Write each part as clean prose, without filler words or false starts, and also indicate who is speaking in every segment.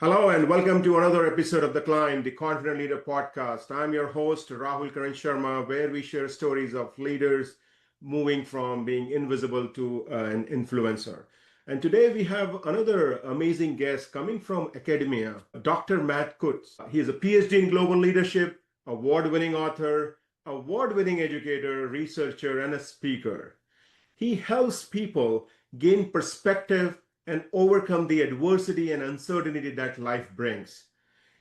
Speaker 1: Hello and welcome to another episode of The Climb, the Confident Leader podcast. I'm your host, Rahul Karan Sharma, where we share stories of leaders moving from being invisible to an influencer. And today we have another amazing guest coming from academia, Dr. Matt Kutz. He is a PhD in global leadership, award-winning author, award-winning educator, researcher, and a speaker. He helps people gain perspective and overcome the adversity and uncertainty that life brings.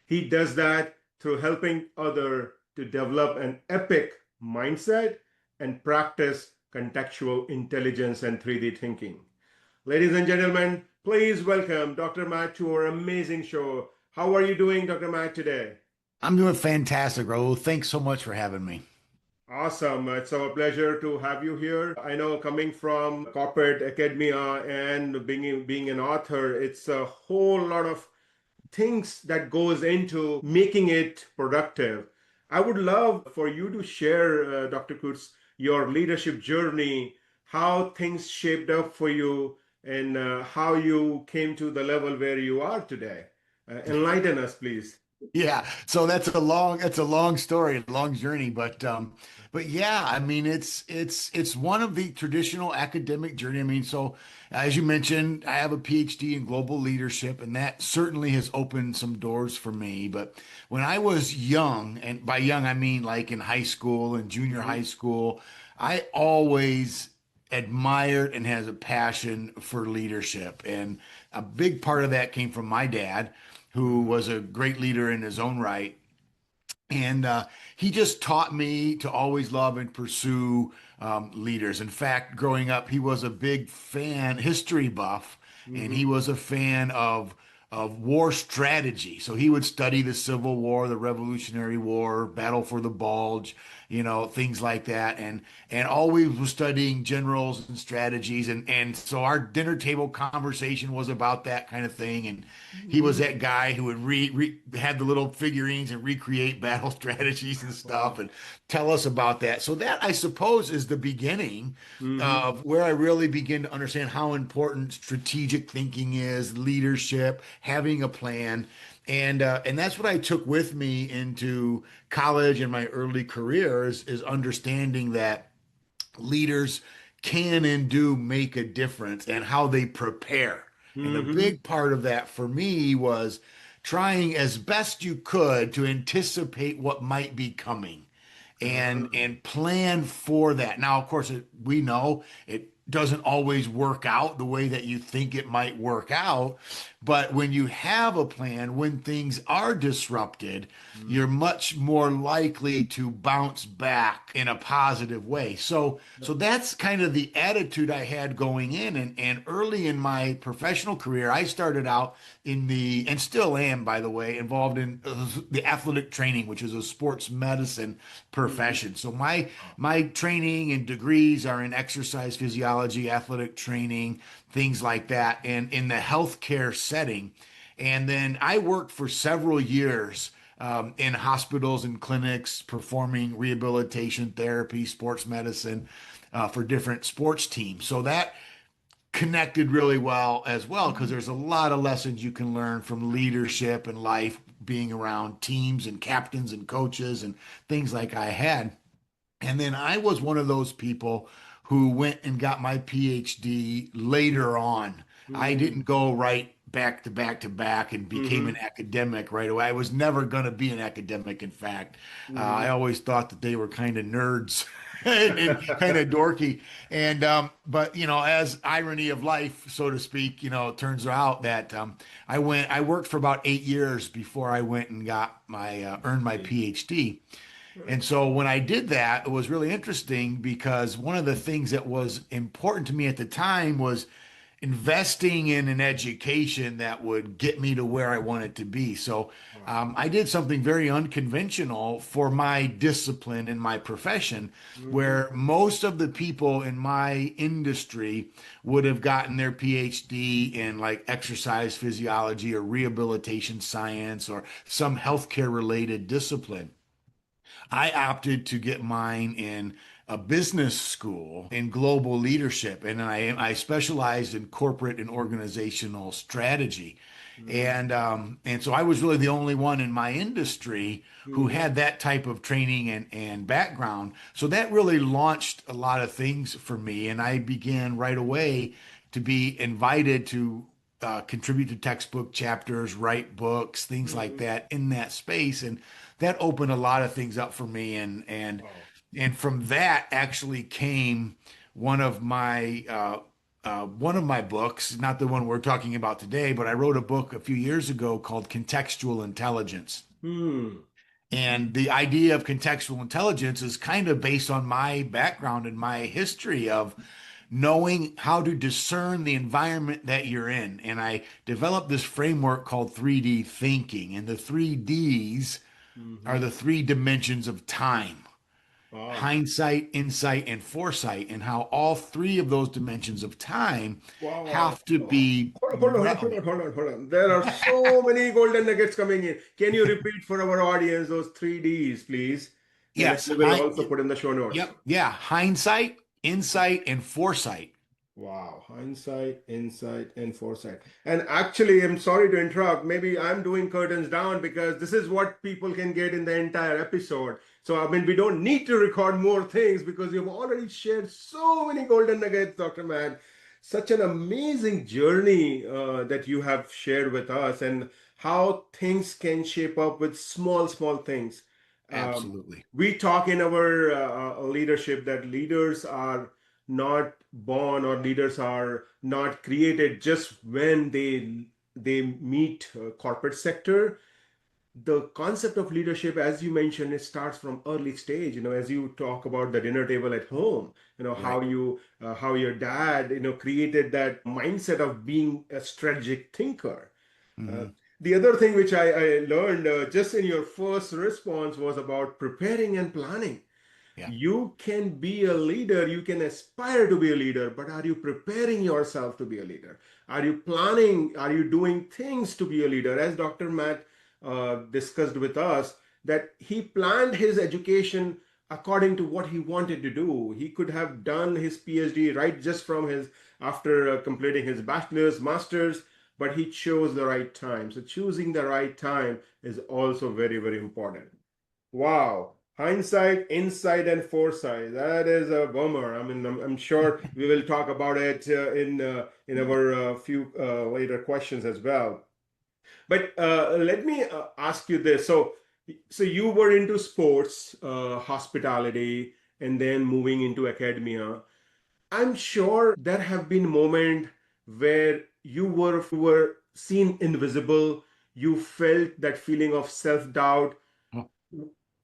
Speaker 1: He does that through helping others to develop an epic mindset and practice contextual intelligence and 3D thinking. Ladies and gentlemen, please welcome Dr. Matt to our amazing show. How are you doing, Dr. Matt, today?
Speaker 2: I'm doing fantastic, Rahul. Thanks so much for having me.
Speaker 1: Awesome. It's our pleasure to have you here. I know coming from corporate academia and being an author, it's a whole lot of things that goes into making it productive. I would love for you to share, Dr. Kutz, your leadership journey, how things shaped up for you, and how you came to the level where you are today. Enlighten us, please.
Speaker 2: Yeah, so that's a long story, a long journey, but yeah, I mean it's one of the traditional academic journey. I mean, so as you mentioned, I have a PhD in global leadership, and that certainly has opened some doors for me. But when I was young, and by young I mean like in high school and junior high
Speaker 1: Mhm.
Speaker 2: school, I always admired and has a passion for leadership. And a big part of that came from my dad, who was a great leader in his own right. And he just taught me to always love and pursue leaders. In fact, growing up, he was a big fan, history buff, and he
Speaker 1: Mhm.
Speaker 2: was a fan of war strategy. So he would study the Civil War, the Revolutionary War, Battle for the Bulge, things like that, and always was studying generals and strategies. And so our dinner table conversation was about that kind of thing. And he was
Speaker 1: Mhm.
Speaker 2: that guy who would had the little figurines and recreate battle strategies and stuff
Speaker 1: Wow.
Speaker 2: and tell us about that. So that, I suppose, is the beginning
Speaker 1: Mhm.
Speaker 2: of where I really begin to understand how important strategic thinking is, leadership, having a plan. And that's what I took with me into college and my early career is understanding that leaders can and do make a difference and how they prepare. And a
Speaker 1: Mhm.
Speaker 2: big part of that for me was trying as best you could to anticipate what might be coming
Speaker 1: Ah.
Speaker 2: and plan for that. Now, of course, we know it doesn't always work out the way that you think it might work out. But when you have a plan, when things are disrupted, you're much more likely to bounce back in a positive way. So that's kind of the attitude I had going in. And early in my professional career, I started out and still am, by the way, involved in the athletic training, which is a sports medicine
Speaker 1: Mhm.
Speaker 2: profession. So my training and degrees are in exercise physiology, athletic training, things like that, and in the healthcare setting. And then I worked for several years in hospitals and clinics performing rehabilitation therapy, sports medicine for different sports teams. So that connected really well as well because there's a lot of lessons you can learn from leadership and life being around teams and captains and coaches and things like I had. And then I was one of those people who went and got my PhD later on. I didn't
Speaker 1: Mhm.
Speaker 2: go right back to back to back and became an
Speaker 1: Mhm.
Speaker 2: academic right away. I was never going to be an academic, in fact. I
Speaker 1: Mhm.
Speaker 2: always thought that they were kind of nerds and kind of dorky. But as irony of life, so to speak, it turns out that I worked for about 8 years before I went and got earned my PhD. And so when I did that, it was really interesting because one of the things that was important to me at the time was investing in an education that would get me to where I wanted to be. So
Speaker 1: Wow.
Speaker 2: I did something very unconventional for my discipline in my profession,
Speaker 1: Mhm.
Speaker 2: where most of the people in my industry would have gotten their PhD in like exercise physiology or rehabilitation science or some healthcare related discipline. I opted to get mine in a business school in global leadership, and I specialized in corporate and organizational strategy.
Speaker 1: Mm-hmm.
Speaker 2: And so I was really the only one in my industry who
Speaker 1: Mm-hmm.
Speaker 2: had that type of training and background. So that really launched a lot of things for me. And I began right away to be invited to contribute to textbook chapters, write books, things like
Speaker 1: Mm-hmm.
Speaker 2: that in that space. And that opened a lot of things up for me.
Speaker 1: Wow.
Speaker 2: And from that actually came one of my one of my books, not the one we're talking about today, but I wrote a book a few years ago called Contextual Intelligence.
Speaker 1: Hmm.
Speaker 2: And the idea of contextual intelligence is kind of based on my background and my history of knowing how to discern the environment that you're in. And I developed this framework called 3D thinking. And the 3Ds are
Speaker 1: Mm-hmm.
Speaker 2: the three dimensions of time:
Speaker 1: Wow.
Speaker 2: hindsight, insight, and foresight, and how all three of those dimensions of time
Speaker 1: Wow, wow.
Speaker 2: have to be
Speaker 1: Hold on. There are so many golden nuggets coming in. Can you repeat for our audience those three Ds, please? And then
Speaker 2: yes,
Speaker 1: we will also put in the show notes.
Speaker 2: yep, yeah, hindsight, insight, and foresight.
Speaker 1: Wow, hindsight, insight, and foresight. And actually, I'm sorry to interrupt. Maybe I'm doing curtains down because this is what people can get in the entire episode. So, I mean, we don't need to record more things because you've already shared so many golden nuggets, Dr. Matt. Such an amazing journey that you have shared with us, and how things can shape up with small, small things. Um,
Speaker 2: Absolutely.
Speaker 1: we talk in our leadership that leaders are not born, or leaders are not created just when they meet corporate sector. The concept of leadership, as you mentioned, it starts from early stage, as you talk about the dinner table at home, how
Speaker 2: Right.
Speaker 1: how your dad created that mindset of being a strategic thinker. uh,
Speaker 2: Hmm.
Speaker 1: the other thing which I learned just in your first response was about preparing and planning.
Speaker 2: Yeah.
Speaker 1: You can be a leader, you can aspire to be a leader, but are you preparing yourself to be a leader? Are you planning? Are you doing things to be a leader? As Dr. Matt discussed with us, that he planned his education according to what he wanted to do. He could have done his PhD right just from his after completing his bachelor's, master's, but he chose the right time. So choosing the right time is also very, very important. Wow. Hindsight, insight, and foresight. That is a bummer. I mean, I'm sure we will talk about it in our few later questions as well. But let me ask you this. So you were into sports, hospitality, and then moving into academia. I'm sure there have been moments where you were seen invisible. You felt that feeling of self-doubt.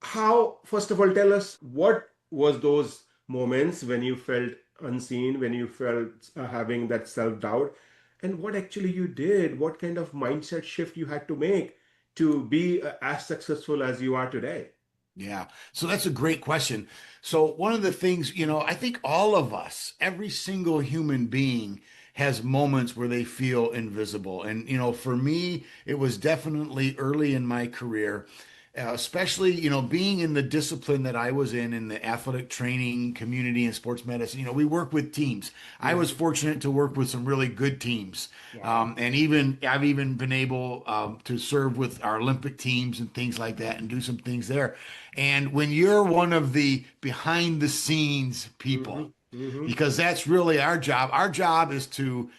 Speaker 1: How, first of all, tell us what was those moments when you felt unseen, when you felt having that self-doubt, and what actually you did, what kind of mindset shift you had to make to be as successful as you are today.
Speaker 2: Yeah. So that's a great question. So one of the things, I think all of us, every single human being has moments where they feel invisible. And, for me, it was definitely early in my career, especially, being in the discipline that I was in the athletic training community and sports medicine. We work with teams. I was
Speaker 1: Mhm.
Speaker 2: fortunate to work with some really good teams.
Speaker 1: Wow.
Speaker 2: And even I've even been able to serve with our Olympic teams and things like that and do some things there. And when you're one of the behind the scenes people,
Speaker 1: Hmm. Hmm.
Speaker 2: because that's really our job is to,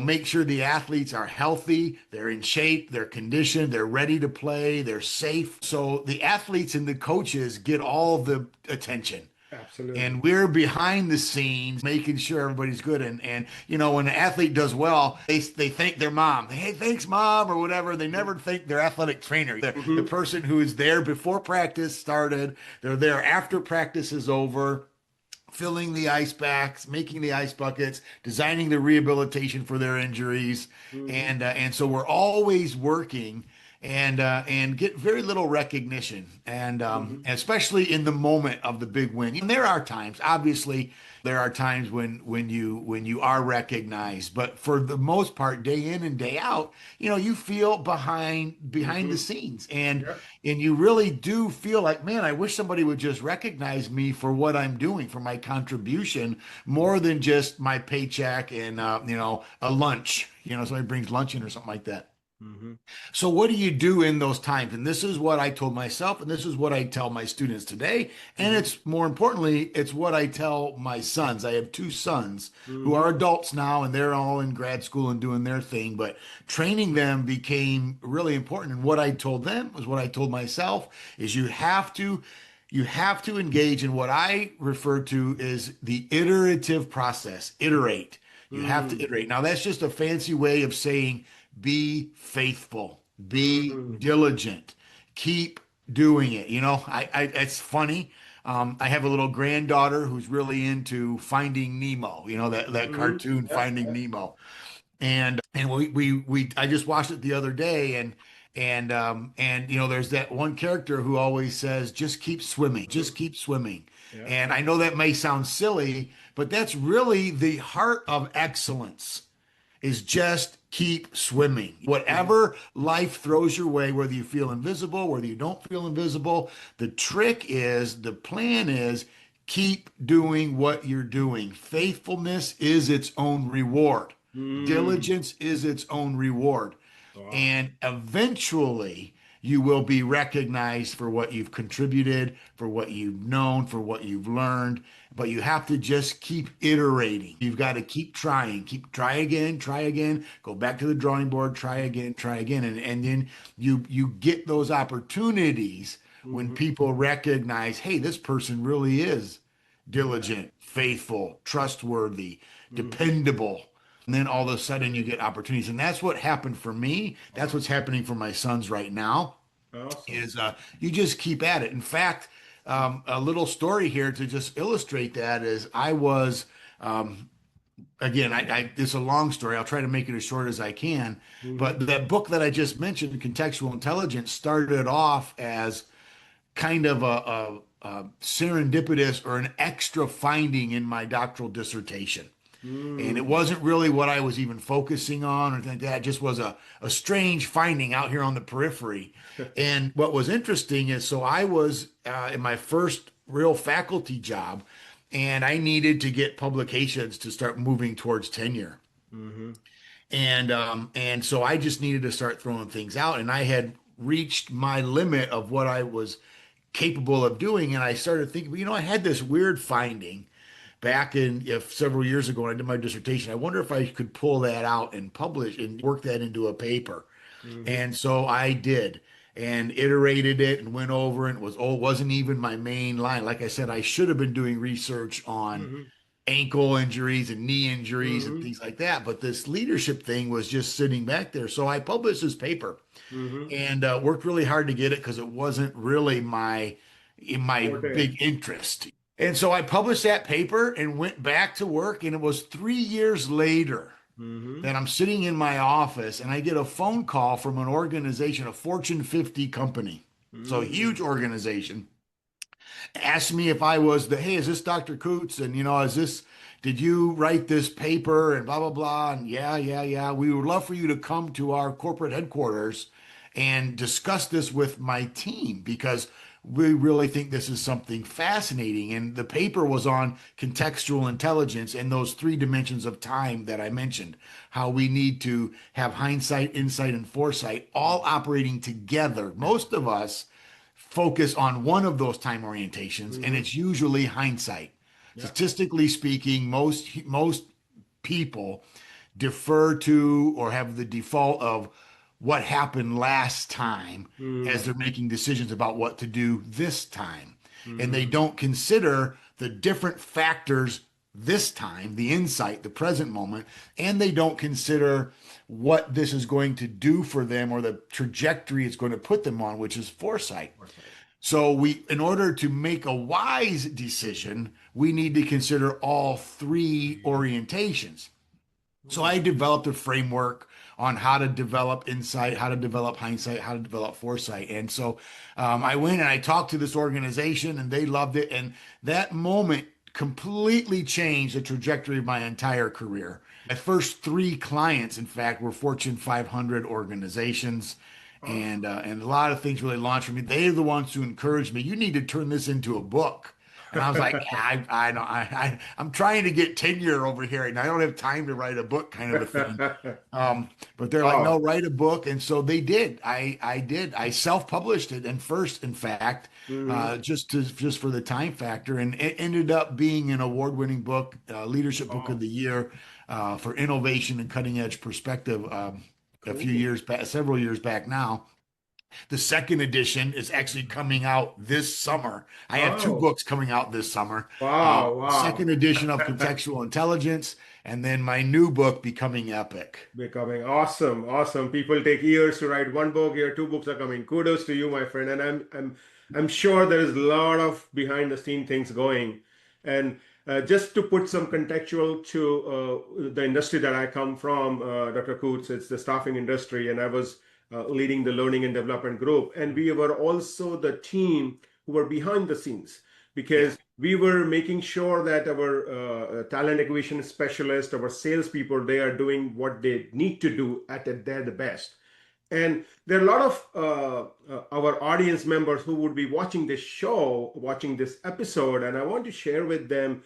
Speaker 2: make sure the athletes are healthy, they're in shape, they're conditioned, they're ready to play, they're safe. So the athletes and the coaches get all the attention.
Speaker 1: Absolutely.
Speaker 2: And we're behind the scenes making sure everybody's good. And when an athlete does well, they thank their mom. Hey, thanks, mom, or whatever. They never thank their athletic trainer. The
Speaker 1: Hmm.
Speaker 2: person who is there before practice started, they're there after practice is over, filling the ice bags, making the ice buckets, designing the rehabilitation for their injuries,
Speaker 1: Hmm.
Speaker 2: and so we're always working. and get very little recognition, and
Speaker 1: Hmm.
Speaker 2: especially in the moment of the big win. And there are times, obviously, there are times when you are recognized, but for the most part, day in and day out, you feel behind the
Speaker 1: Hmm.
Speaker 2: scenes, and
Speaker 1: Yeah.
Speaker 2: you really do feel like, man, I wish somebody would just recognize me for what I'm doing, for my contribution, more than just my paycheck and a lunch. Somebody brings lunch in or something like that.
Speaker 1: Hmm.
Speaker 2: So, what do you do in those times? And this is what I told myself, and this is what I tell my students today. And
Speaker 1: Hmm.
Speaker 2: it's more importantly, it's what I tell my sons. I have two sons who
Speaker 1: Hmm.
Speaker 2: are adults now, and they're all in grad school and doing their thing. But training them became really important. And what I told them was what I told myself is you have to engage in what I refer to as the iterative process. Iterate. You have to
Speaker 1: Hmm.
Speaker 2: iterate. Now, that's just a fancy way of saying be faithful, be
Speaker 1: Hmm.
Speaker 2: diligent, keep doing it. It's funny. I have a little granddaughter who's really into Finding Nemo, that
Speaker 1: Hmm.
Speaker 2: cartoon
Speaker 1: Yeah.
Speaker 2: Finding
Speaker 1: Yeah.
Speaker 2: Nemo. And we I just watched it the other day, and there's that one character who always says,
Speaker 1: Hmm.
Speaker 2: just keep swimming.
Speaker 1: Yeah.
Speaker 2: And I know that may sound silly, but that's really the heart of excellence, is just keep swimming.
Speaker 1: Hmm.
Speaker 2: Whatever life throws your way, whether you feel invisible, whether you don't feel invisible, the plan is keep doing what you're doing. Faithfulness is its own reward.
Speaker 1: Hmm.
Speaker 2: Diligence is its own reward.
Speaker 1: Wow.
Speaker 2: And eventually, you will be recognized for what you've contributed, for what you've known, for what you've learned. But you have to just keep iterating. You've got to keep trying, try again, go back to the drawing board, try again. And then you get those opportunities when
Speaker 1: Hmm.
Speaker 2: people recognize, hey, this person really is
Speaker 1: Yeah.
Speaker 2: diligent, faithful, trustworthy,
Speaker 1: Hmm.
Speaker 2: dependable. And then all of a sudden you get opportunities. And that's what happened for me. That's what's happening for my sons right now,
Speaker 1: Awesome.
Speaker 2: is you just keep at it. In fact, a little story here to just illustrate that is I was, again, it's a long story. I'll try to make it as short as I can.
Speaker 1: Hmm.
Speaker 2: But that book that I just mentioned, Contextual Intelligence, started off as kind of a serendipitous or an extra finding in my doctoral dissertation. And it
Speaker 1: Hmm.
Speaker 2: wasn't really what I was even focusing on or anything like that. It just was a strange finding out here on the periphery. And what was interesting is, so I was in my first real faculty job, and I needed to get publications to start moving towards tenure.
Speaker 1: Hmm.
Speaker 2: And so I just needed to start throwing things out, and I had reached my limit of what I was capable of doing. And I started thinking, well, I had this weird finding back in if several years ago when I did my dissertation. I wonder if I could pull that out and publish and work that into a paper.
Speaker 1: Hmm.
Speaker 2: And so I did, and iterated it and went over it. It wasn't even my main line. Like I said, I should have been doing research on
Speaker 1: Hmm.
Speaker 2: ankle injuries and knee injuries and
Speaker 1: Hmm.
Speaker 2: things like that. But this leadership thing was just sitting back there. So I published this paper
Speaker 1: Hmm.
Speaker 2: and worked really hard to get it because it wasn't really my
Speaker 1: Forte.
Speaker 2: big interest. And so I published that paper and went back to work. And it was 3 years later
Speaker 1: Hmm.
Speaker 2: that I'm sitting in my office and I get a phone call from an organization, a Fortune 50 company. So a huge
Speaker 1: Hmm.
Speaker 2: organization asked me if I was hey, is this Dr. Kutz? And, did you write this paper and blah, blah, blah. And yeah, yeah, yeah. We would love for you to come to our corporate headquarters and discuss this with my team because we really think this is something fascinating. And the paper was on contextual intelligence and those three dimensions of time that I mentioned, how we need to have hindsight, insight, and foresight all operating together. Most of us focus on one of those time orientations, and
Speaker 1: Hmm.
Speaker 2: it's usually hindsight.
Speaker 1: Yeah.
Speaker 2: Statistically speaking, most people defer to or have the default of what happened last time as
Speaker 1: Hmm.
Speaker 2: they're making decisions about what to do this time. And they
Speaker 1: Hmm.
Speaker 2: don't consider the different factors this time, the insight, the present moment, and they don't consider what this is going to do for them or the trajectory it's going to put them on, which is foresight.
Speaker 1: Foresight.
Speaker 2: So in order to make a wise decision, we need to consider all three orientations. So I developed a framework on how to develop insight, how to develop hindsight, how to develop foresight. And so I went and I talked to this organization and they loved it. And that moment completely changed the trajectory of my entire career. My first three clients, in fact, were Fortune 500 organizations.
Speaker 1: Oh,
Speaker 2: And a lot of things really launched for me. They're the ones who encouraged me. You need to turn this into a book. And I was like, yeah, I don't, I'm trying to get tenure over here, and I don't have time to write a book, kind of a thing. But they're like, no,
Speaker 1: wow.
Speaker 2: write a book, and so they did. I did. I self-published it, and first, in fact,
Speaker 1: Hmm.
Speaker 2: just for the time factor, and it ended up being an award-winning book, leadership book of
Speaker 1: Oh,
Speaker 2: the year for innovation and cutting-edge perspective. A few
Speaker 1: cool.
Speaker 2: years back, several years back now. The second edition is actually coming out this summer. I have two
Speaker 1: Oh,
Speaker 2: books coming out this summer.
Speaker 1: wow,
Speaker 2: Second
Speaker 1: wow.
Speaker 2: edition of Contextual Intelligence, and then my new book, Becoming Epic.
Speaker 1: Becoming awesome, awesome. People take years to write one book. Here, two books are coming. Kudos to you, my friend. And I'm sure there is a lot of behind the scene things going. And just to put some contextual to the industry that I come from, Dr. Kutz, it's the staffing industry, and I was leading the learning and development group. And we were also the team who were behind the scenes
Speaker 2: Yeah,
Speaker 1: because we were making sure that our talent acquisition specialists, our salespeople, they are doing what they need to do at their the best. And there are a lot of our audience members who would be watching this show, watching this episode, and I want to share with them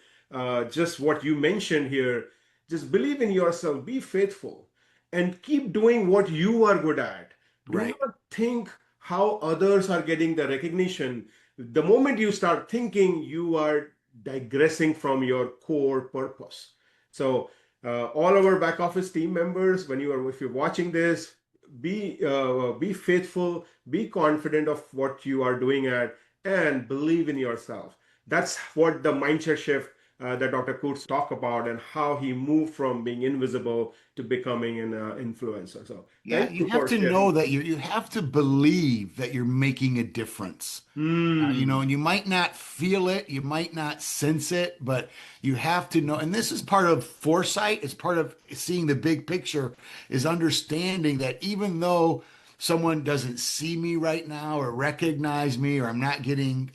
Speaker 1: just what you mentioned here. Just believe in yourself, be faithful, and keep doing what you are good at. Do
Speaker 2: right.
Speaker 1: not think how others are getting the recognition. The moment you start thinking, you are digressing from your core purpose. So, all our back office team members, if you're watching this, be faithful, be confident of what you are doing at, and believe in yourself. That's what the mindset shift that Dr. Kurtz talked about, and how he moved from being invisible to becoming an influencer. So
Speaker 2: Yeah,
Speaker 1: thank
Speaker 2: you
Speaker 1: you
Speaker 2: have
Speaker 1: for
Speaker 2: to know
Speaker 1: sharing.
Speaker 2: that you have to believe that you're making a difference.
Speaker 1: Hmm.
Speaker 2: And you might not feel it, you might not sense it, but you have to know. And this is part of foresight, it's part of seeing the big picture, is understanding that even though someone doesn't see me right now or recognize me, or I'm not getting,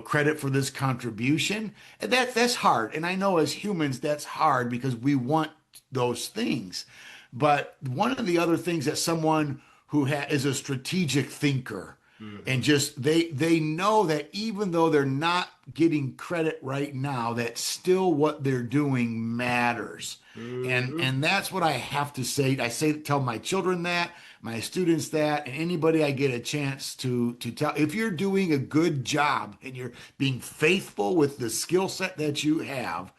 Speaker 2: credit for this contribution, that's hard. And I know as humans, that's hard because we want those things. But one of the other things that someone who is a strategic thinker, and
Speaker 1: Hmm.
Speaker 2: just they know that even though they're not getting credit right now, that still what they're doing matters.
Speaker 1: Hmm.
Speaker 2: And that's what I have to say. Tell my children that, my students that, and anybody I get a chance to tell. If you're doing a good job and you're being faithful with the skill set that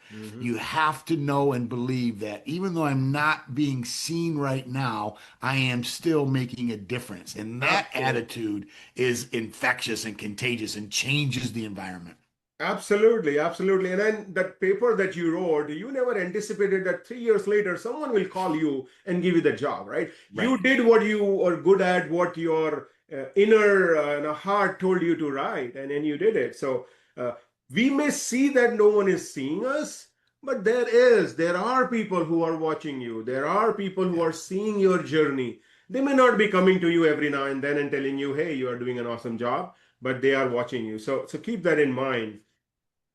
Speaker 1: Hmm.
Speaker 2: you have to know and believe that even though I'm not being seen right now, I am still making a difference. And that
Speaker 1: Absolutely.
Speaker 2: attitude is infectious and contagious and changes the environment.
Speaker 1: Absolutely, absolutely. And then that paper that you wrote, you never anticipated that 3 years later, someone will call you and give you the job, right?
Speaker 2: Right.
Speaker 1: You did what you are good at, what your inner heart told you to write, and then you did it. So uh, we may see that no one is seeing us, but there are people who are watching you. There are people who
Speaker 2: Yeah.
Speaker 1: are seeing your journey. They may not be coming to you every now and then and telling you, hey, you are doing an awesome job, but they are watching you. So keep that in mind.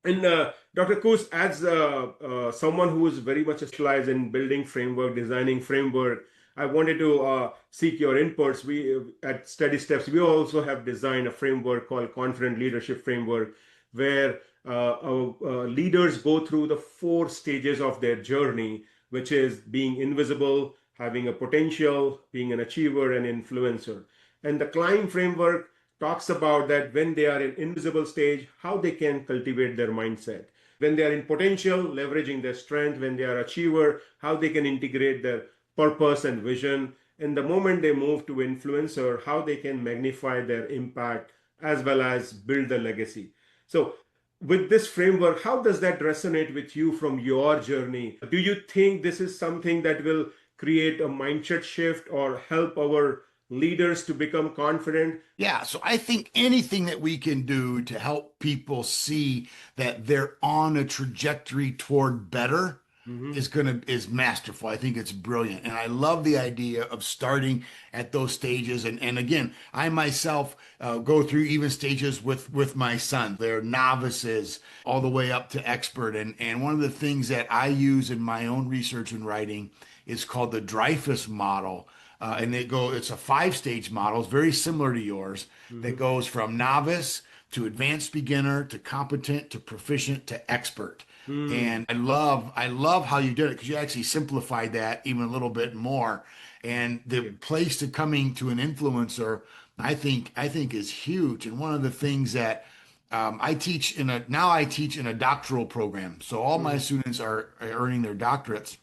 Speaker 1: And Dr. Kus, as someone who is very much specialized in building framework, designing framework, I wanted to seek your inputs. We at Steady Steps, we also have designed a framework called Confident Leadership Framework, where our leaders go through the 4 stages of their journey, which is being invisible, having a potential, being an achiever, and influencer. And the climb framework talks about that when they are in invisible stage, how they can cultivate their mindset. When they are in potential, leveraging their strength. When they are achiever, how they can integrate their purpose and vision. And the moment they move to influencer, how they can magnify their impact as well as build the legacy. So with this framework, how does that resonate with you from your journey? Do you think this is something that will create a mindset shift or help our leaders to become confident?
Speaker 2: Yeah, so I think anything that we can do to help people see that they're on a trajectory toward better,
Speaker 1: Hmm.
Speaker 2: is masterful. I think it's brilliant. And I love the idea of starting at those stages. And again, I myself go through even stages with my son. They're novices all the way up to expert. And one of the things that I use in my own research and writing is called the Dreyfus model. It's a five-stage model. It's very similar to yours that
Speaker 1: Hmm.
Speaker 2: goes from novice to advanced beginner to competent to proficient to expert.
Speaker 1: Hmm.
Speaker 2: And I love how you did it because you actually simplified that even a little bit more. And the
Speaker 1: Yeah.
Speaker 2: place to coming to an influencer, I think is huge. And one of the things that I teach in a doctoral program. So all my
Speaker 1: Hmm.
Speaker 2: students are earning their doctorates.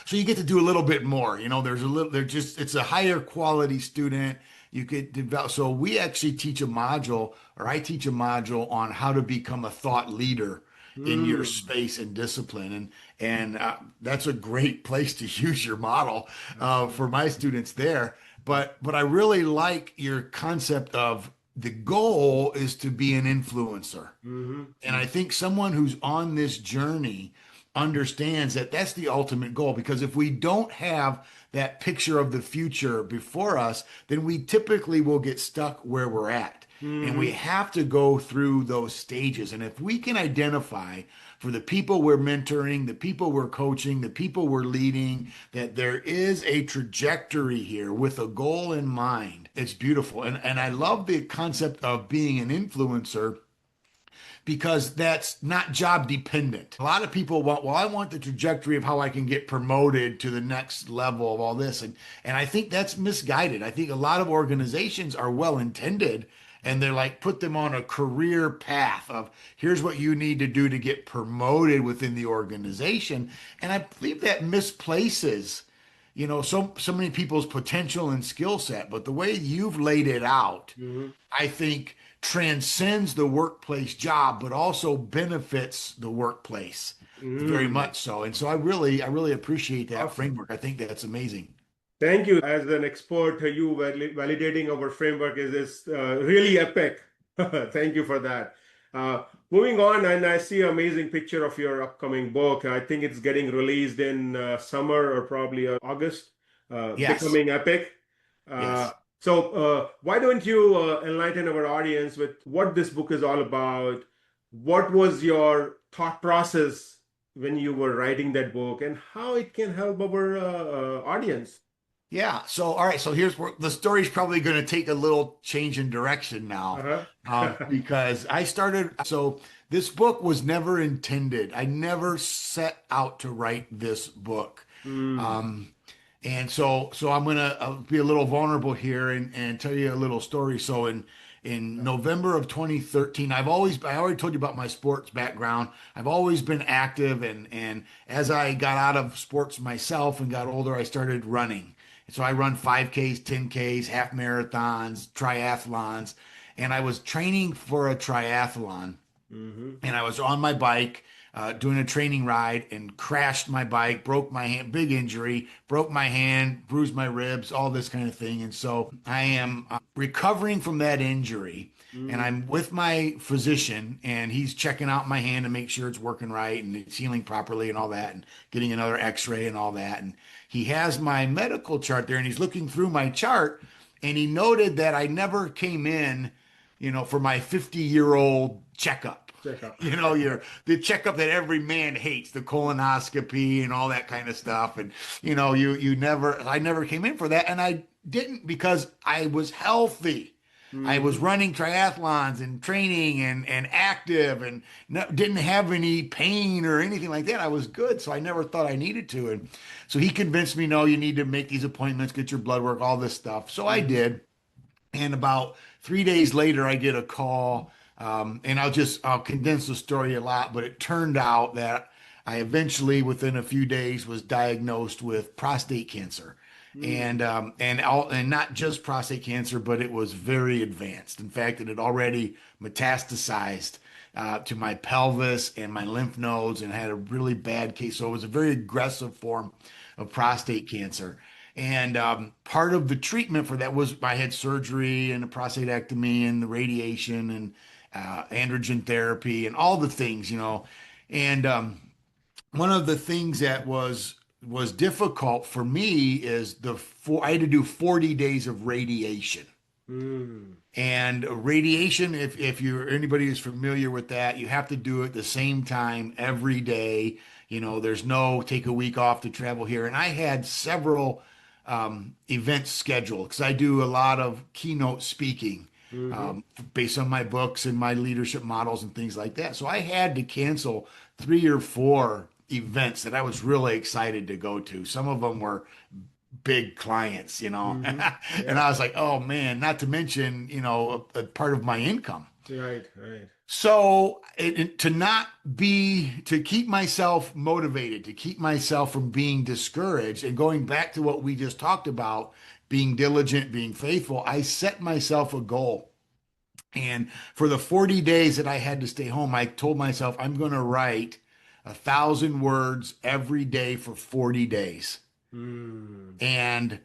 Speaker 2: So you get to do a little bit more. There's a little, it's a higher quality student. You could develop. So we actually teach a module, or I teach a module on how to become a thought leader in your
Speaker 1: Hmm.
Speaker 2: space and discipline. And that's a great place to use your model for
Speaker 1: Absolutely.
Speaker 2: my students there. But I really like your concept of the goal is to be an influencer.
Speaker 1: Hmm.
Speaker 2: And I think someone who's on this journey understands that that's the ultimate goal. Because if we don't have that picture of the future before us, then we typically will get stuck where we're at. And we
Speaker 1: Hmm.
Speaker 2: have to go through those stages. And if we can identify for the people we're mentoring, the people we're coaching, the people we're leading, that there is a trajectory here with a goal in mind, it's beautiful. And I love the concept of being an influencer because that's not job dependent. A lot of people want, well, I want the trajectory of how I can get promoted to the next level of all this. And I think that's misguided. I think a lot of organizations are well intended and they're like, put them on a career path of here's what you need to do to get promoted within the organization. And I believe that misplaces so many people's potential and skill set. But the way you've laid it out,
Speaker 1: Hmm.
Speaker 2: I think transcends the workplace job, but also benefits the workplace very
Speaker 1: Hmm.
Speaker 2: much so. And so I really appreciate that
Speaker 1: Awesome.
Speaker 2: framework. I think that's amazing.
Speaker 1: Thank you. As an expert, you validating our framework is really epic. Thank you for that. Uh, Moving on, and I see an amazing picture of your upcoming book. I think it's getting released in summer or probably August,
Speaker 2: Yes.
Speaker 1: Becoming Epic. Uh,
Speaker 2: Yes.
Speaker 1: why don't you enlighten our audience with what this book is all about? What was your thought process when you were writing that book, and how it can help our audience?
Speaker 2: Yeah. So, all right. So here's where the story's probably going to take a little change in direction now,
Speaker 1: Uh-huh.
Speaker 2: because I started. So this book was never intended. I never set out to write this book.
Speaker 1: Mm.
Speaker 2: Um, and so I'm gonna be a little vulnerable here and tell you a little story. So in November of 2013, I already told you about my sports background. I've always been active, and as I got out of sports myself and got older, I started running. So I run 5Ks, 10Ks, half marathons, triathlons, and I was training for a triathlon
Speaker 1: Hmm.
Speaker 2: and I was on my bike doing a training ride and crashed my bike, broke my hand, big injury, broke my hand, bruised my ribs, all this kind of thing. And so I am recovering from that injury. And
Speaker 1: Mm.
Speaker 2: I'm with my physician, and he's checking out my hand to make sure it's working right and it's healing properly and all that, and getting another x-ray and all that. And he has my medical chart there, and he's looking through my chart, and he noted that I never came in, for my 50-year-old checkup.
Speaker 1: Check out.
Speaker 2: Your the checkup that every man hates, the colonoscopy and all that kind of stuff. And I never came in for that, and I didn't because I was healthy. I was
Speaker 1: Hmm.
Speaker 2: running triathlons and training and active and didn't have any pain or anything like that. I was good, so I never thought I needed to. And so he convinced me, no, you need to make these appointments, get your blood work, all this stuff. So I
Speaker 1: Hmm.
Speaker 2: did. And about 3 days later, I get a call. And I'll condense the story a lot, but it turned out that I eventually, within a few days, was diagnosed with prostate cancer.
Speaker 1: Hmm.
Speaker 2: And not just prostate cancer, but it was very advanced. In fact, it had already metastasized to my pelvis and my lymph nodes and had a really bad case. So it was a very aggressive form of prostate cancer. And part of the treatment for that was I had surgery and a prostatectomy and the radiation and androgen therapy and all the things. And one of the things that was difficult for me is I had to do 40 days of radiation.
Speaker 1: Mm,
Speaker 2: And radiation, if you're anybody who's familiar with that, you have to do it the same time every day. There's no take a week off to travel here. And I had several events scheduled because I do a lot of keynote speaking
Speaker 1: mm-hmm.
Speaker 2: based on my books and my leadership models and things like that. So I had to cancel 3 or 4 events that I was really excited to go to. Some of them were big clients,
Speaker 1: Mm-hmm.
Speaker 2: and
Speaker 1: Yeah.
Speaker 2: I was like, oh man, not to mention, a part of my income.
Speaker 1: Right, right.
Speaker 2: So to keep myself motivated, to keep myself from being discouraged and going back to what we just talked about, being diligent, being faithful, I set myself a goal. And for the 40 days that I had to stay home, I told myself I'm going to write 1,000 words every day for 40 days.
Speaker 1: Mm,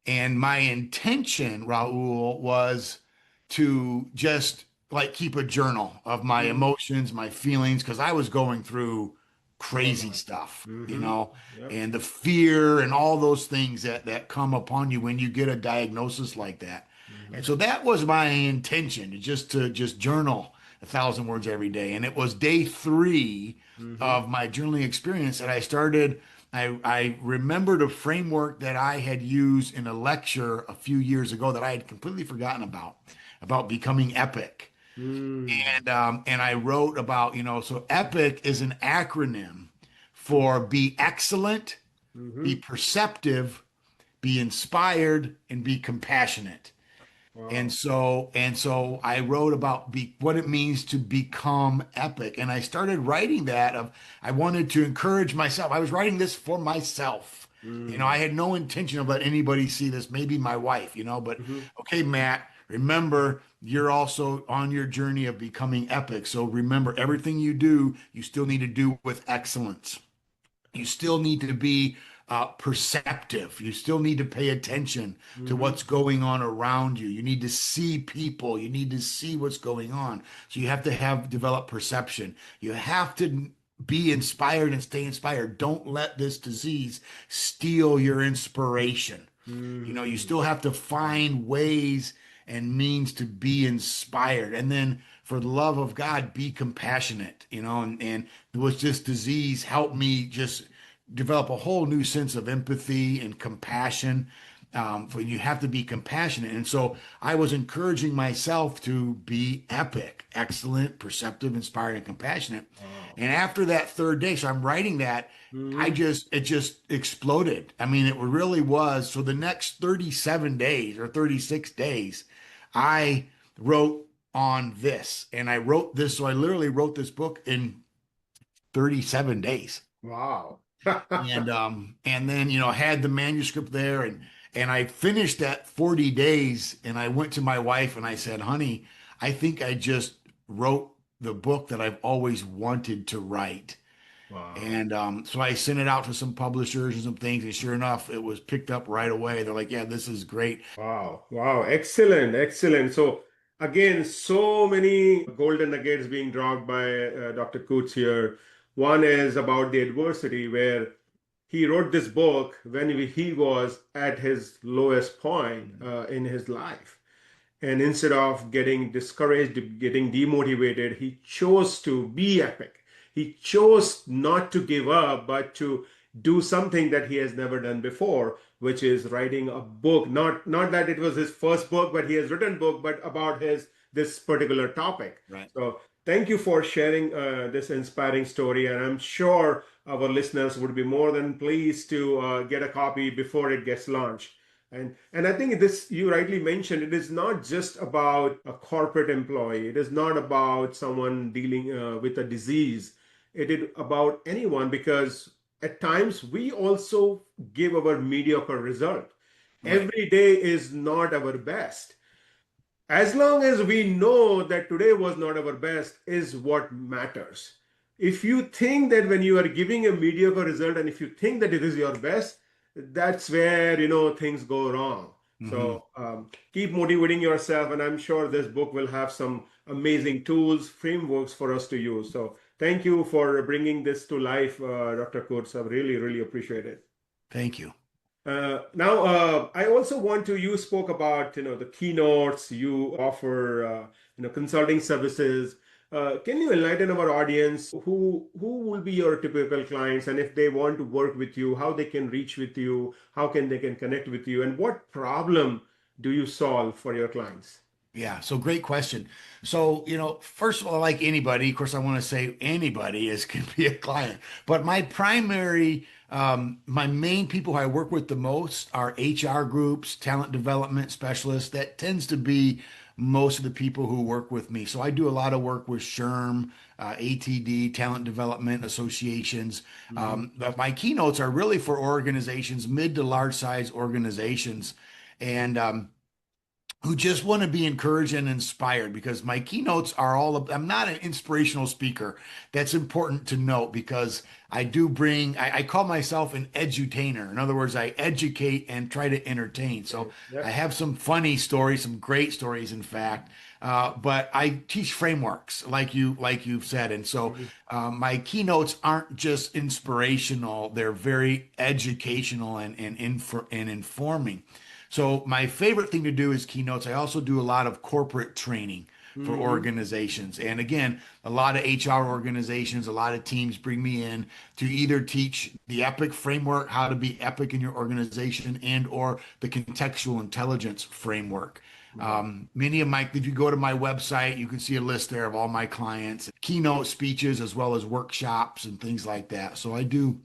Speaker 2: And my intention, Raul, was to just like keep a journal of my
Speaker 1: mm,
Speaker 2: emotions, my feelings, because I was going through
Speaker 1: all
Speaker 2: crazy
Speaker 1: right.
Speaker 2: stuff,
Speaker 1: Mm-hmm. Yep.
Speaker 2: and the fear and all those things that come upon you when you get a diagnosis like that.
Speaker 1: Mm-hmm.
Speaker 2: And so that was my intention, to just journal 1,000 words every day. And it was day 3
Speaker 1: Mm-hmm.
Speaker 2: of my journaling experience that I started. I remembered a framework that I had used in a lecture a few years ago that I had completely forgotten about becoming epic.
Speaker 1: Mm,
Speaker 2: And I wrote about, so epic is an acronym for be excellent, be
Speaker 1: mm-hmm.
Speaker 2: perceptive, be inspired, and be compassionate. And
Speaker 1: Wow.
Speaker 2: so I wrote about what it means to become epic. And I started writing that of I wanted to encourage myself. I was writing this for myself. I
Speaker 1: Mm,
Speaker 2: had no intention of letting anybody see this, maybe my wife, but
Speaker 1: mm-hmm.
Speaker 2: okay, Matt, remember you're also on your journey of becoming epic. So remember everything you do, you still need to do with excellence. You still need to be perceptive. You still need to pay attention to
Speaker 1: Mm-hmm.
Speaker 2: what's going on around you. You need to see people. You need to see what's going on. So you have to develop perception. You have to be inspired and stay inspired. Don't let this disease steal your inspiration. You
Speaker 1: Mm-hmm.
Speaker 2: still have to find ways and means to be inspired. And then for the love of God, be compassionate, and with this disease, help me just develop a whole new sense of empathy and compassion. For you have to be compassionate. And so I was encouraging myself to be epic, excellent, perceptive, inspired, and compassionate.
Speaker 1: Wow.
Speaker 2: And after that 3rd day, so I'm writing that,
Speaker 1: Mm-hmm.
Speaker 2: it just exploded. I mean, it really was. So the next 37 days or 36 days, I wrote on this and I wrote this. So I literally wrote this book in 37 days.
Speaker 1: Wow.
Speaker 2: And then, had the manuscript there and I finished that 40 days and I went to my wife and I said, honey, I think I just wrote the book that I've always wanted to write.
Speaker 1: Wow.
Speaker 2: And so I sent it out to some publishers and some things, and sure enough, it was picked up right away. They're like, "Yeah, this is great."
Speaker 1: Wow. Wow. Excellent. Excellent. So again, so many golden nuggets being dropped by Dr. Kutz here. One is about the adversity where he wrote this book when he was at his lowest point in his life. And instead of getting discouraged, getting demotivated, he chose to be epic. He chose not to give up, but to do something that he has never done before, which is writing a book. Not that it was his first book, but he has written book, but about his this particular topic.
Speaker 2: Right.
Speaker 1: So thank you for sharing this inspiring story, and I'm sure our listeners would be more than pleased to get a copy before it gets launched. And I think this you rightly mentioned it is not just about a corporate employee. It is not about someone dealing with a disease. It is about anyone because at times we also give our mediocre result.
Speaker 2: Right.
Speaker 1: Every day is not our best. As long as we know that today was not our best is what matters. If you think that when you are giving a mediocre result and if you think that it is your best, that's where things go wrong.
Speaker 2: Hmm.
Speaker 1: So keep motivating yourself, and I'm sure this book will have some amazing tools, frameworks for us to use. So Thank you for bringing this to life, Dr. Kutz. I really, really appreciate it.
Speaker 2: Thank you.
Speaker 1: Now, I also want to, you spoke about, the keynotes, you offer, consulting services. Can you enlighten our audience who will be your typical clients, and if they want to work with you, how they can reach with you, how can they can connect with you, and what problem do you solve for your clients?
Speaker 2: Yeah, so great question. So, first of all, like anybody, of course, I want to say anybody is can be a client, but my main people who I work with the most are HR groups, talent development specialists. That tends to be most of the people who work with me. So I do a lot of work with SHRM, ATD, talent development associations.
Speaker 1: Mhm.
Speaker 2: But my keynotes are really for organizations, mid to large size organizations. And who just want to be encouraged and inspired because my keynotes are I'm not an inspirational speaker. That's important to note because I call myself an edutainer. In other words, I educate and try to entertain. So I
Speaker 1: Yep.
Speaker 2: have some funny stories, some great stories, in fact. But I teach frameworks, like you've said, and so
Speaker 1: Mhm.
Speaker 2: my keynotes aren't just inspirational; they're very educational and informing. So my favorite thing to do is keynotes. I also do a lot of corporate training for
Speaker 1: Mhm.
Speaker 2: organizations. And again, a lot of HR organizations, a lot of teams bring me in to either teach the EPIC framework, how to be epic in your organization, and or the contextual intelligence framework.
Speaker 1: Wow.
Speaker 2: If you go to my website, you can see a list there of all my clients, keynote speeches, as well as workshops and things like that. So I do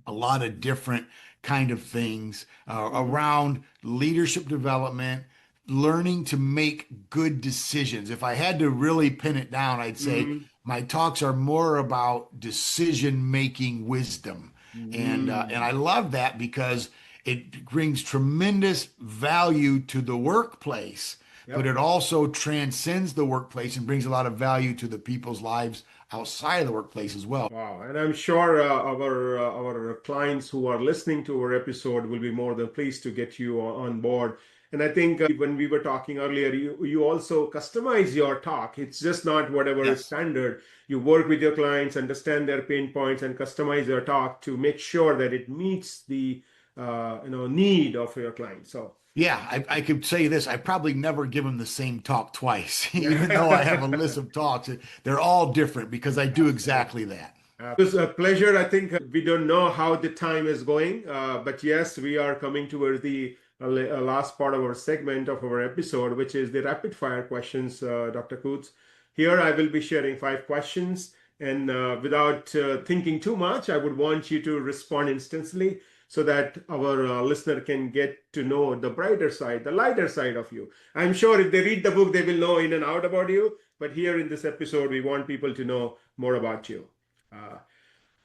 Speaker 2: a lot of different kind of things
Speaker 1: Mhm.
Speaker 2: around leadership development, learning to make good decisions. If I had to really pin it down, I'd say
Speaker 1: Mhm.
Speaker 2: my talks are more about decision making wisdom. And
Speaker 1: Mhm.
Speaker 2: I love that because it brings tremendous value to the workplace, but
Speaker 1: Yep.
Speaker 2: it also transcends the workplace and brings a lot of value to the people's lives outside of the workplace as well.
Speaker 1: Wow. And I'm sure our clients who are listening to our episode will be more than pleased to get you on board. And I think when we were talking earlier, you also customize your talk. It's just not whatever is
Speaker 2: Yes.
Speaker 1: standard. You work with your clients, understand their pain points, and customize your talk to make sure that it meets the need of your client. So
Speaker 2: Yeah, I could say this. I probably never give them the same talk twice, even though I have a list
Speaker 1: yeah.
Speaker 2: of talks. They're all different because I do
Speaker 1: Absolutely.
Speaker 2: exactly that.
Speaker 1: It was a pleasure. I think we don't know how the time is going, but yes, we are coming towards the last part of our segment of our episode, which is the rapid fire questions, Dr. Kutz. Here, I will be sharing 5 questions, and without thinking too much, I would want you to respond instantly so that our listener can get to know the brighter side, the lighter side of you. I'm sure if they read the book, they will know in and out about you, but here in this episode, we want people to know more about you. Uh,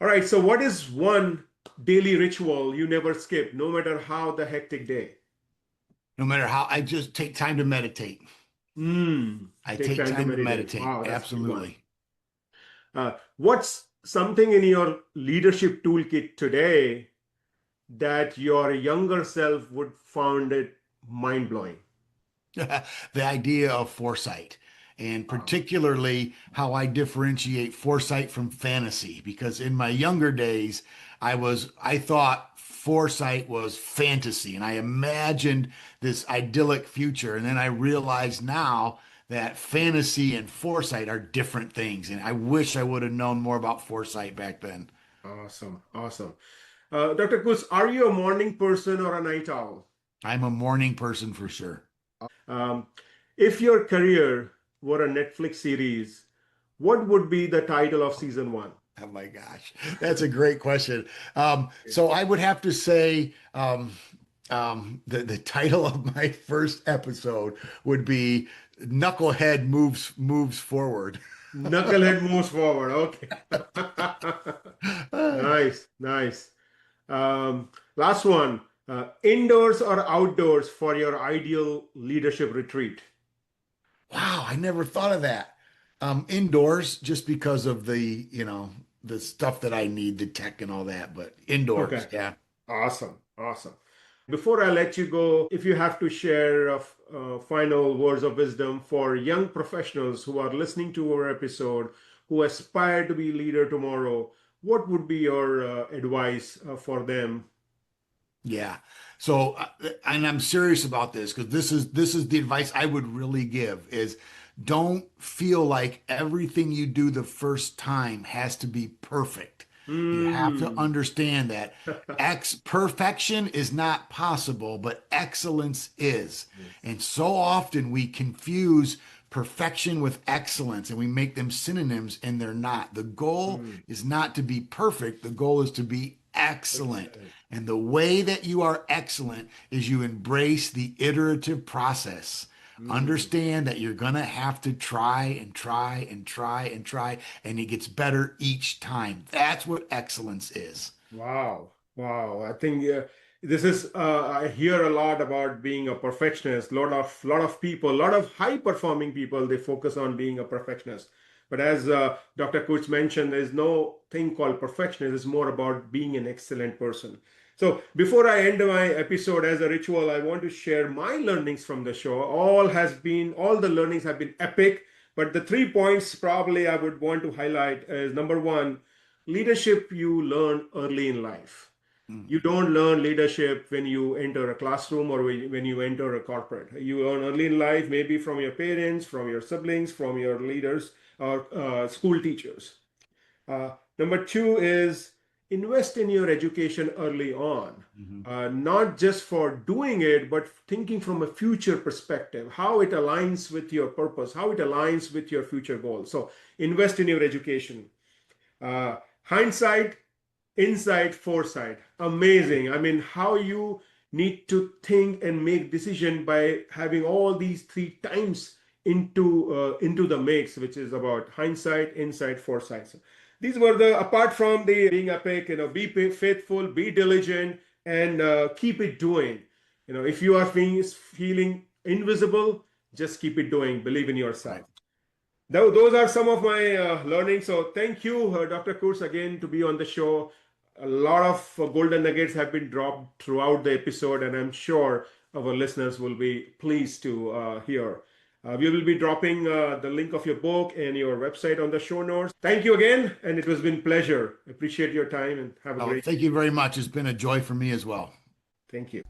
Speaker 1: all right, so what is one daily ritual you never skip, no matter how the hectic day?
Speaker 2: No matter how, I just take time to meditate. I
Speaker 1: Take
Speaker 2: take
Speaker 1: time to
Speaker 2: time to
Speaker 1: meditate.
Speaker 2: meditate.
Speaker 1: Wow, that's a good one.
Speaker 2: Absolutely.
Speaker 1: What's something in your leadership toolkit today that your younger self would found it mind blowing?
Speaker 2: The idea of foresight, and particularly how I differentiate foresight from fantasy, because in my younger days, I thought foresight was fantasy, and I imagined this idyllic future, and then I realize now that fantasy and foresight are different things, and I wish I would have known more about foresight back then.
Speaker 1: Awesome, awesome. Dr. Kus, are you a morning person or a night owl?
Speaker 2: I'm a morning person for sure.
Speaker 1: Um, if your career were a Netflix series, what would be the title of season one?
Speaker 2: Oh my gosh, that's a great question. So I would have to say the title of my first episode would be "Knucklehead moves forward."
Speaker 1: Knucklehead moves forward. Okay. Nice, nice. Last one. Indoors or outdoors for your ideal leadership retreat?
Speaker 2: Wow, I never thought of that. Indoors, just because of the stuff that I need, the tech and all that, but indoors,
Speaker 1: Okay.
Speaker 2: yeah.
Speaker 1: Awesome, awesome. Before I let you go, if you have to share final words of wisdom for young professionals who are listening to our episode, who aspire to be leader tomorrow, what would be your advice for them?
Speaker 2: Yeah. So, and I'm serious about this because this is the advice I would really give is don't feel like everything you do the first time has to be perfect. You have to
Speaker 1: Hmm.
Speaker 2: understand that perfection is not possible, but excellence is.
Speaker 1: Yes.
Speaker 2: And so often we confuse perfection with excellence and we make them synonyms and they're not. The goal
Speaker 1: Hmm.
Speaker 2: is not to be perfect, the goal is to be excellent.
Speaker 1: Excellent.
Speaker 2: And the way that you are excellent is you embrace the iterative process.
Speaker 1: Hmm.
Speaker 2: Understand that you're going to have to try and try and try and try, and it gets better each time. That's what excellence is.
Speaker 1: Wow. Wow. I think this is I hear a lot about being a perfectionist. Lot of people, a lot of high performing people, they focus on being a perfectionist. But as Dr. Kutz mentioned, there's no thing called perfectionist. It's more about being an excellent person. So before I end my episode as a ritual, I want to share my learnings from the show. All the learnings have been epic, but the 3 points probably I would want to highlight is number one, leadership you learn early in life.
Speaker 2: Mm.
Speaker 1: You don't learn leadership when you enter a classroom or when you enter a corporate. You learn early in life, maybe from your parents, from your siblings, from your leaders or school teachers. Number two is invest in your education early on,
Speaker 2: Mhm.
Speaker 1: not just for doing it, but thinking from a future perspective, how it aligns with your purpose, how it aligns with your future goals. So invest in your education. Hindsight, insight, foresight. Amazing. I mean, how you need to think and make decision by having all these three times into the mix, which is about hindsight, insight, foresight. So these were the apart from the being epic, be faithful, be diligent, and keep it doing. If you are feeling invisible, just keep it doing. Believe in
Speaker 2: Right.
Speaker 1: yourself. Those are some of my learnings. So thank you, Dr. Kurz, again to be on the show. A lot of golden nuggets have been dropped throughout the episode, and I'm sure our listeners will be pleased to hear. We will be dropping the link of your book and your website on the show notes. Thank you again, and it has been pleasure. Appreciate your time and have a
Speaker 2: Well,
Speaker 1: great.
Speaker 2: thank you very much. It's been a joy for me as well.
Speaker 1: Thank you.